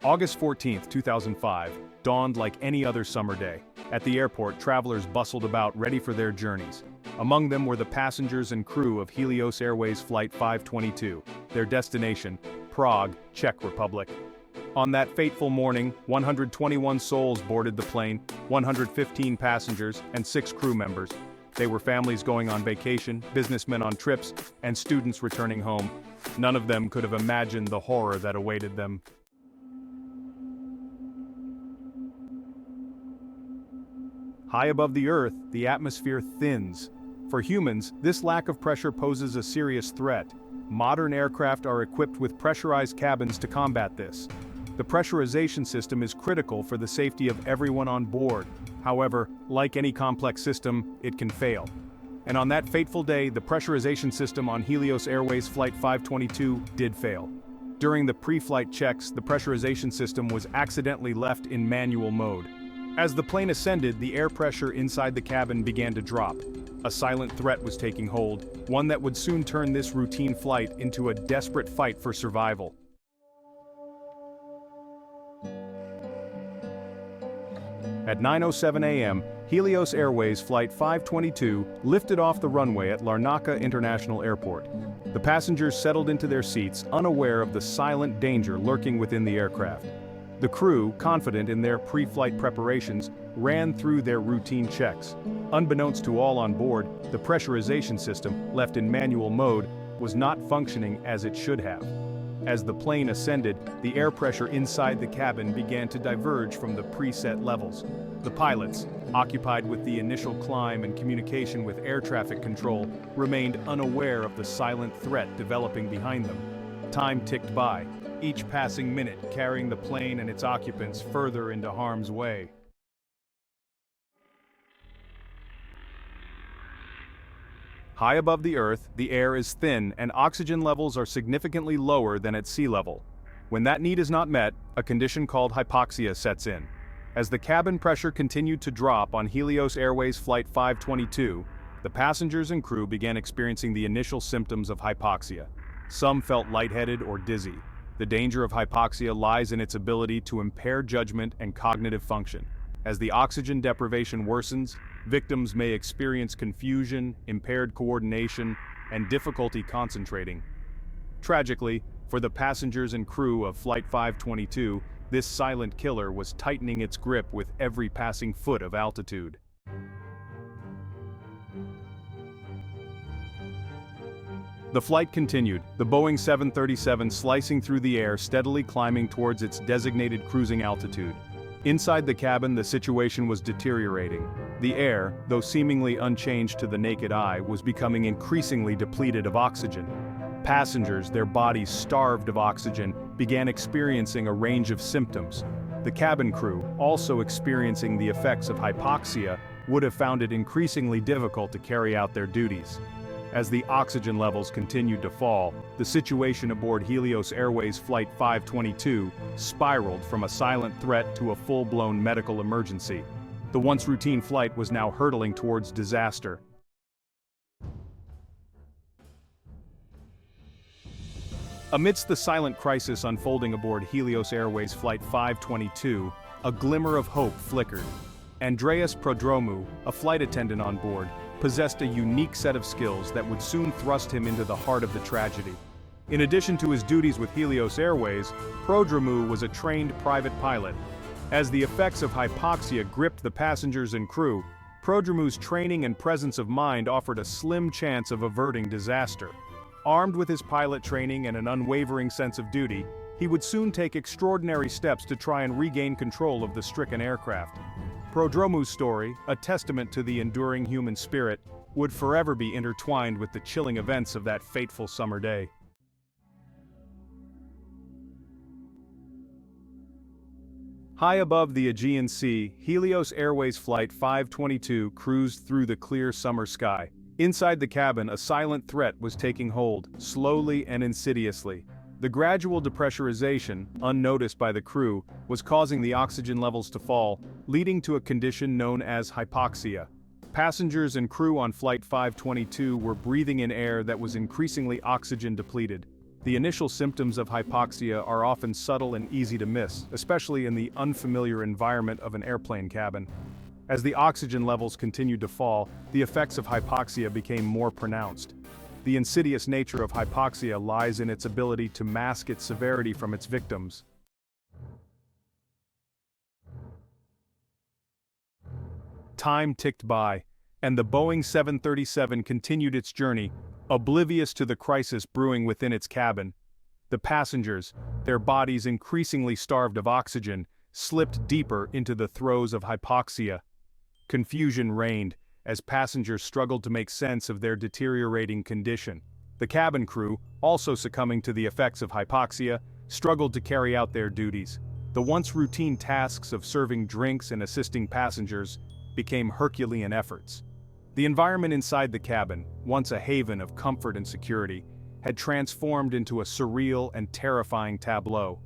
August 14, 2005, dawned like any other summer day. At the airport, travelers bustled about ready for their journeys. Among them were the passengers and crew of Helios Airways Flight 522, their destination, Prague, Czech Republic. On that fateful morning, 121 souls boarded the plane, 115 passengers, and 6 crew members. They were families going on vacation, businessmen on trips, and students returning home. None of them could have imagined the horror that awaited them. High above the Earth, the atmosphere thins. For humans, this lack of pressure poses a serious threat. Modern aircraft are equipped with pressurized cabins to combat this. The pressurization system is critical for the safety of everyone on board. However, like any complex system, it can fail. And on that fateful day, the pressurization system on Helios Airways Flight 522 did fail. During the pre-flight checks, the pressurization system was accidentally left in manual mode. As the plane ascended, the air pressure inside the cabin began to drop. A silent threat was taking hold, one that would soon turn this routine flight into a desperate fight for survival. At 9:07 a.m., Helios Airways Flight 522 lifted off the runway at Larnaca International Airport. The passengers settled into their seats, unaware of the silent danger lurking within the aircraft. The crew, confident in their pre-flight preparations, ran through their routine checks. Unbeknownst to all on board, the pressurization system, left in manual mode, was not functioning as it should have. As the plane ascended, the air pressure inside the cabin began to diverge from the preset levels. The pilots, occupied with the initial climb and communication with air traffic control, remained unaware of the silent threat developing behind them. Time ticked by, each passing minute carrying the plane and its occupants further into harm's way. High above the Earth, the air is thin and oxygen levels are significantly lower than at sea level. When that need is not met, a condition called hypoxia sets in. As the cabin pressure continued to drop on Helios Airways Flight 522, the passengers and crew began experiencing the initial symptoms of hypoxia. Some felt lightheaded or dizzy. The danger of hypoxia lies in its ability to impair judgment and cognitive function. As the oxygen deprivation worsens, victims may experience confusion, impaired coordination, and difficulty concentrating. Tragically, for the passengers and crew of Flight 522, this silent killer was tightening its grip with every passing foot of altitude. The flight continued, the Boeing 737 slicing through the air, steadily climbing towards its designated cruising altitude. Inside the cabin, the situation was deteriorating. The air, though seemingly unchanged to the naked eye, was becoming increasingly depleted of oxygen. Passengers, their bodies starved of oxygen, began experiencing a range of symptoms. The cabin crew, also experiencing the effects of hypoxia, would have found it increasingly difficult to carry out their duties. As the oxygen levels continued to fall, the situation aboard Helios Airways Flight 522 spiraled from a silent threat to a full-blown medical emergency. The once routine flight was now hurtling towards disaster. Amidst the silent crisis unfolding aboard Helios Airways Flight 522, a glimmer of hope flickered. Andreas Prodromou, a flight attendant on board, possessed a unique set of skills that would soon thrust him into the heart of the tragedy. In addition to his duties with Helios Airways, Prodromou was a trained private pilot. As the effects of hypoxia gripped the passengers and crew, Prodromou's training and presence of mind offered a slim chance of averting disaster. Armed with his pilot training and an unwavering sense of duty, he would soon take extraordinary steps to try and regain control of the stricken aircraft. Prodromou's story, a testament to the enduring human spirit, would forever be intertwined with the chilling events of that fateful summer day. High above the Aegean Sea, Helios Airways Flight 522 cruised through the clear summer sky. Inside the cabin, a silent threat was taking hold, slowly and insidiously. The gradual depressurization, unnoticed by the crew, was causing the oxygen levels to fall, leading to a condition known as hypoxia. Passengers and crew on Flight 522 were breathing in air that was increasingly oxygen depleted. The initial symptoms of hypoxia are often subtle and easy to miss, especially in the unfamiliar environment of an airplane cabin. As the oxygen levels continued to fall, the effects of hypoxia became more pronounced. The insidious nature of hypoxia lies in its ability to mask its severity from its victims. Time ticked by, and the Boeing 737 continued its journey, oblivious to the crisis brewing within its cabin. The passengers, their bodies increasingly starved of oxygen, slipped deeper into the throes of hypoxia. Confusion reigned, as passengers struggled to make sense of their deteriorating condition. The cabin crew, also succumbing to the effects of hypoxia, struggled to carry out their duties. The once routine tasks of serving drinks and assisting passengers became Herculean efforts. The environment inside the cabin, once a haven of comfort and security, had transformed into a surreal and terrifying tableau.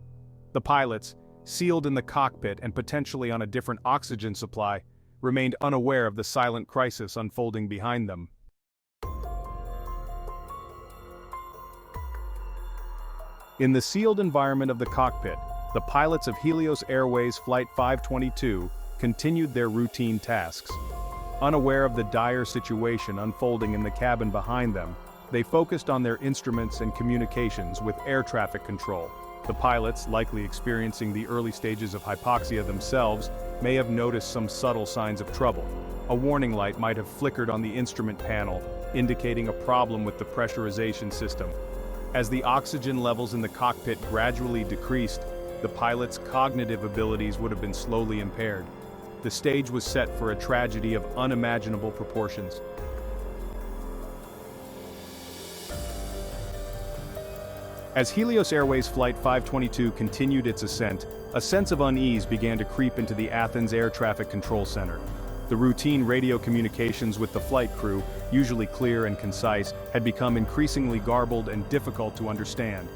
The pilots, sealed in the cockpit and potentially on a different oxygen supply, remained unaware of the silent crisis unfolding behind them. In the sealed environment of the cockpit, the pilots of Helios Airways Flight 522 continued their routine tasks. Unaware of the dire situation unfolding in the cabin behind them, they focused on their instruments and communications with air traffic control. The pilots, likely experiencing the early stages of hypoxia themselves, may have noticed some subtle signs of trouble. A warning light might have flickered on the instrument panel, indicating a problem with the pressurization system. As the oxygen levels in the cockpit gradually decreased, the pilots' cognitive abilities would have been slowly impaired. The stage was set for a tragedy of unimaginable proportions. As Helios Airways Flight 522 continued its ascent, a sense of unease began to creep into the Athens Air Traffic Control Center. The routine radio communications with the flight crew, usually clear and concise, had become increasingly garbled and difficult to understand.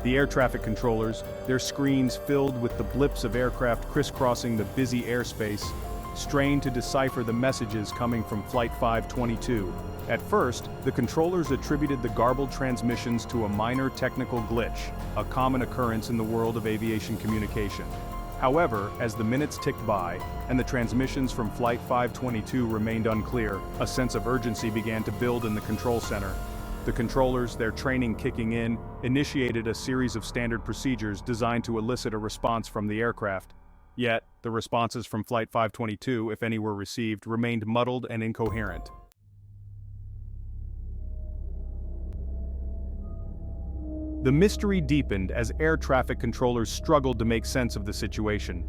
The air traffic controllers, their screens filled with the blips of aircraft crisscrossing the busy airspace, strained to decipher the messages coming from Flight 522. At first, the controllers attributed the garbled transmissions to a minor technical glitch, a common occurrence in the world of aviation communication. However, as the minutes ticked by, and the transmissions from Flight 522 remained unclear, a sense of urgency began to build in the control center. The controllers, their training kicking in, initiated a series of standard procedures designed to elicit a response from the aircraft. Yet, the responses from Flight 522, if any were received, remained muddled and incoherent. The mystery deepened as air traffic controllers struggled to make sense of the situation.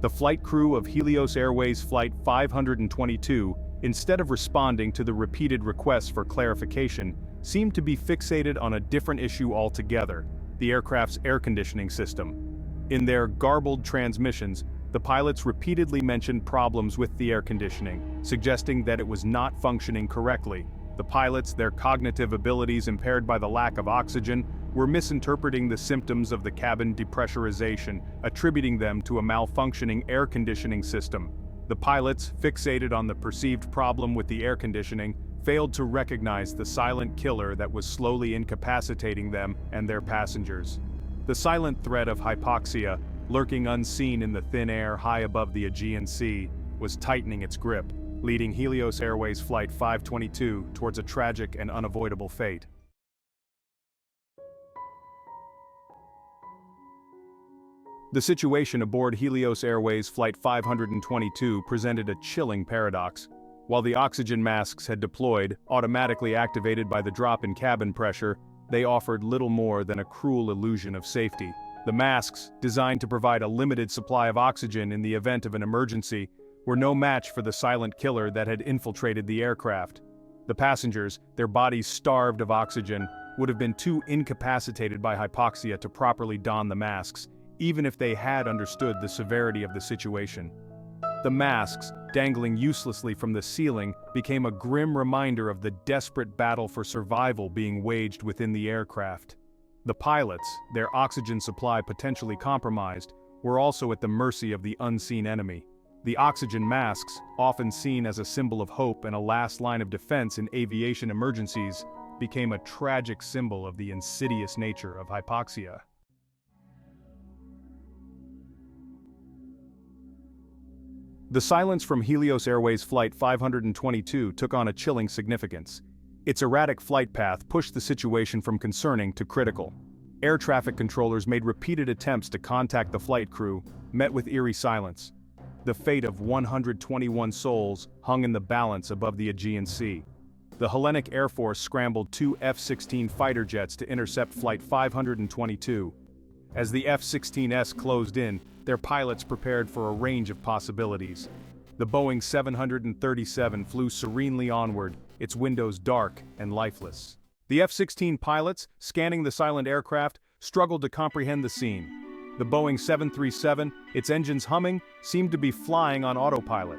The flight crew of Helios Airways Flight 522, instead of responding to the repeated requests for clarification, seemed to be fixated on a different issue altogether: the aircraft's air conditioning system. In their garbled transmissions, the pilots repeatedly mentioned problems with the air conditioning, suggesting that it was not functioning correctly. The pilots, their cognitive abilities impaired by the lack of oxygen, were misinterpreting the symptoms of the cabin depressurization, attributing them to a malfunctioning air conditioning system. The pilots, fixated on the perceived problem with the air conditioning, failed to recognize the silent killer that was slowly incapacitating them and their passengers. The silent threat of hypoxia, lurking unseen in the thin air high above the Aegean Sea, was tightening its grip, leading Helios Airways Flight 522 towards a tragic and unavoidable fate. The situation aboard Helios Airways Flight 522 presented a chilling paradox. While the oxygen masks had deployed, automatically activated by the drop in cabin pressure, they offered little more than a cruel illusion of safety. The masks, designed to provide a limited supply of oxygen in the event of an emergency, were no match for the silent killer that had infiltrated the aircraft. The passengers, their bodies starved of oxygen, would have been too incapacitated by hypoxia to properly don the masks, even if they had understood the severity of the situation. The masks, dangling uselessly from the ceiling, became a grim reminder of the desperate battle for survival being waged within the aircraft. The pilots, their oxygen supply potentially compromised, were also at the mercy of the unseen enemy. The oxygen masks, often seen as a symbol of hope and a last line of defense in aviation emergencies, became a tragic symbol of the insidious nature of hypoxia. The silence from Helios Airways Flight 522 took on a chilling significance. Its erratic flight path pushed the situation from concerning to critical. Air traffic controllers made repeated attempts to contact the flight crew, met with eerie silence. The fate of 121 souls hung in the balance above the Aegean Sea. The Hellenic Air Force scrambled 2 F-16 fighter jets to intercept Flight 522. As the F-16s closed in, their pilots prepared for a range of possibilities. The Boeing 737 flew serenely onward, its windows dark and lifeless. The F-16 pilots, scanning the silent aircraft, struggled to comprehend the scene. The Boeing 737, its engines humming, seemed to be flying on autopilot.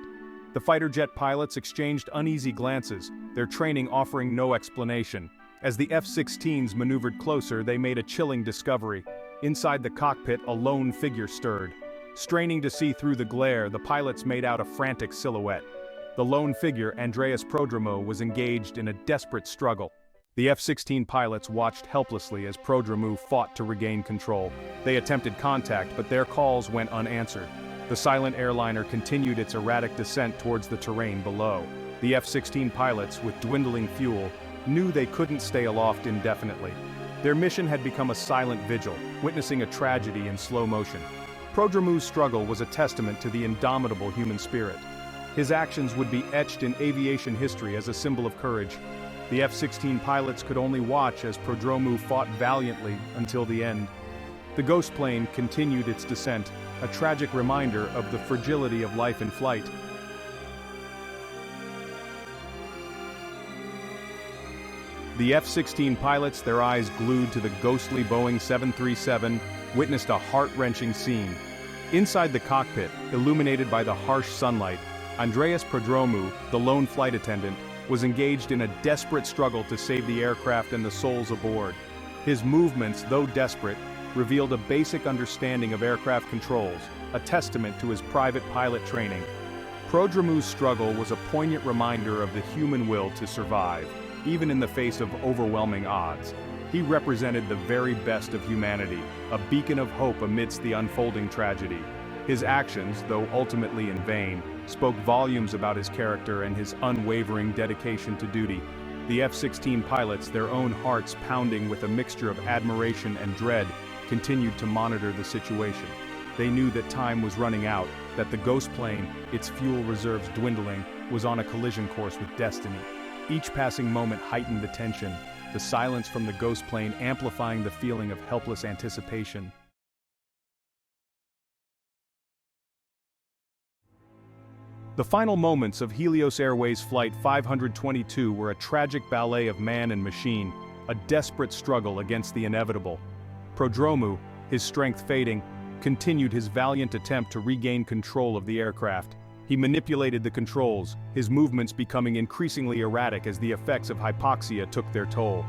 The fighter jet pilots exchanged uneasy glances, their training offering no explanation. As the F-16s maneuvered closer, they made a chilling discovery. Inside the cockpit, a lone figure stirred. Straining to see through the glare, the pilots made out a frantic silhouette. The lone figure, Andreas Prodromou, was engaged in a desperate struggle. The F-16 pilots watched helplessly as Prodromou fought to regain control. They attempted contact, but their calls went unanswered. The silent airliner continued its erratic descent towards the terrain below. The F-16 pilots, with dwindling fuel, knew they couldn't stay aloft indefinitely. Their mission had become a silent vigil, witnessing a tragedy in slow motion. Prodromou's struggle was a testament to the indomitable human spirit. His actions would be etched in aviation history as a symbol of courage. The F-16 pilots could only watch as Prodromou fought valiantly until the end. The ghost plane continued its descent, a tragic reminder of the fragility of life in flight. The F-16 pilots, their eyes glued to the ghostly Boeing 737, witnessed a heart-wrenching scene. Inside the cockpit, illuminated by the harsh sunlight, Andreas Prodromou, the lone flight attendant, was engaged in a desperate struggle to save the aircraft and the souls aboard. His movements, though desperate, revealed a basic understanding of aircraft controls, a testament to his private pilot training. Prodromou's struggle was a poignant reminder of the human will to survive, even in the face of overwhelming odds. He represented the very best of humanity, a beacon of hope amidst the unfolding tragedy. His actions, though ultimately in vain, spoke volumes about his character and his unwavering dedication to duty. The F-16 pilots, their own hearts pounding with a mixture of admiration and dread, continued to monitor the situation. They knew that time was running out, that the ghost plane, its fuel reserves dwindling, was on a collision course with destiny. Each passing moment heightened the tension, the silence from the ghost plane amplifying the feeling of helpless anticipation. The final moments of Helios Airways Flight 522 were a tragic ballet of man and machine, a desperate struggle against the inevitable. Prodromou, his strength fading, continued his valiant attempt to regain control of the aircraft. He manipulated the controls, his movements becoming increasingly erratic as the effects of hypoxia took their toll.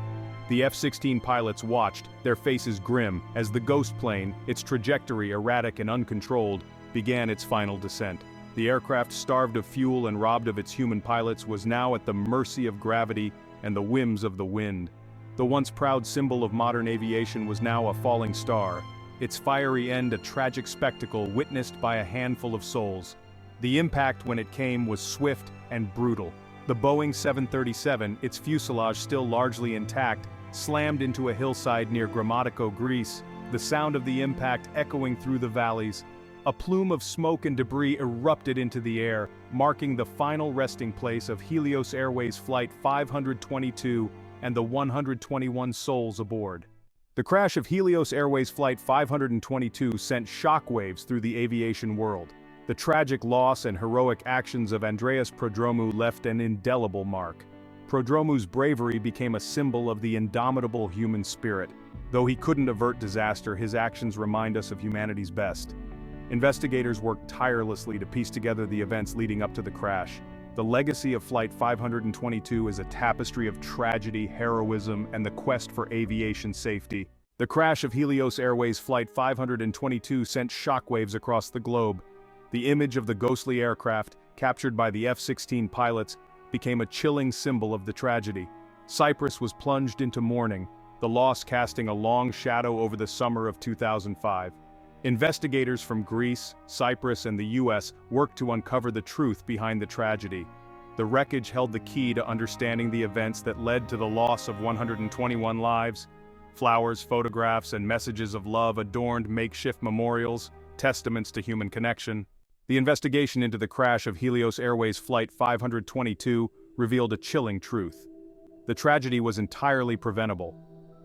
The F-16 pilots watched, their faces grim, as the ghost plane, its trajectory erratic and uncontrolled, began its final descent. The aircraft, starved of fuel and robbed of its human pilots, was now at the mercy of gravity and the whims of the wind. The once proud symbol of modern aviation was now a falling star, its fiery end a tragic spectacle witnessed by a handful of souls. The impact when it came was swift and brutal. The Boeing 737, its fuselage still largely intact, slammed into a hillside near Grammatico, Greece, the sound of the impact echoing through the valleys. A plume of smoke and debris erupted into the air, marking the final resting place of Helios Airways Flight 522 and the 121 souls aboard. The crash of Helios Airways Flight 522 sent shockwaves through the aviation world. The tragic loss and heroic actions of Andreas Prodromou left an indelible mark. Prodromou's bravery became a symbol of the indomitable human spirit. Though he couldn't avert disaster, his actions remind us of humanity's best. Investigators worked tirelessly to piece together the events leading up to the crash. The legacy of Flight 522 is a tapestry of tragedy, heroism, and the quest for aviation safety. The crash of Helios Airways Flight 522 sent shockwaves across the globe. The image of the ghostly aircraft, captured by the F-16 pilots, became a chilling symbol of the tragedy. Cyprus was plunged into mourning, the loss casting a long shadow over the summer of 2005. Investigators from Greece, Cyprus, and the US worked to uncover the truth behind the tragedy. The wreckage held the key to understanding the events that led to the loss of 121 lives. Flowers, photographs, and messages of love adorned makeshift memorials, testaments to human connection. The investigation into the crash of Helios Airways Flight 522 revealed a chilling truth. The tragedy was entirely preventable.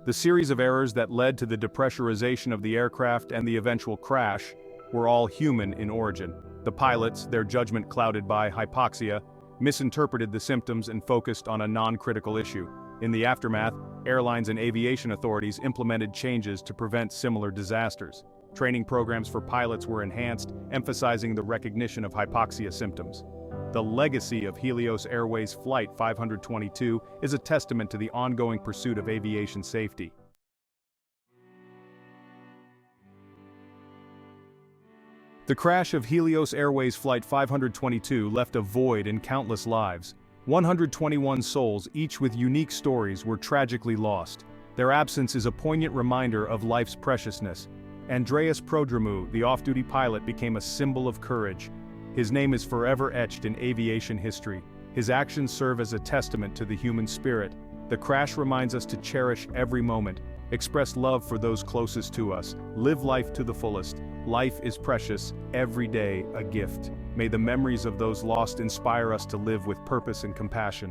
The series of errors that led to the depressurization of the aircraft and the eventual crash were all human in origin. The pilots, their judgment clouded by hypoxia, misinterpreted the symptoms and focused on a non-critical issue. In the aftermath, airlines and aviation authorities implemented changes to prevent similar disasters. Training programs for pilots were enhanced, emphasizing the recognition of hypoxia symptoms. The legacy of Helios Airways Flight 522 is a testament to the ongoing pursuit of aviation safety. The crash of Helios Airways Flight 522 left a void in countless lives. 121 souls, each with unique stories, were tragically lost. Their absence is a poignant reminder of life's preciousness. Andreas Prodromou, the off-duty pilot, became a symbol of courage. His name is forever etched in aviation history. His actions serve as a testament to the human spirit. The crash reminds us to cherish every moment, express love for those closest to us, live life to the fullest. Life is precious, every day a gift. May the memories of those lost inspire us to live with purpose and compassion.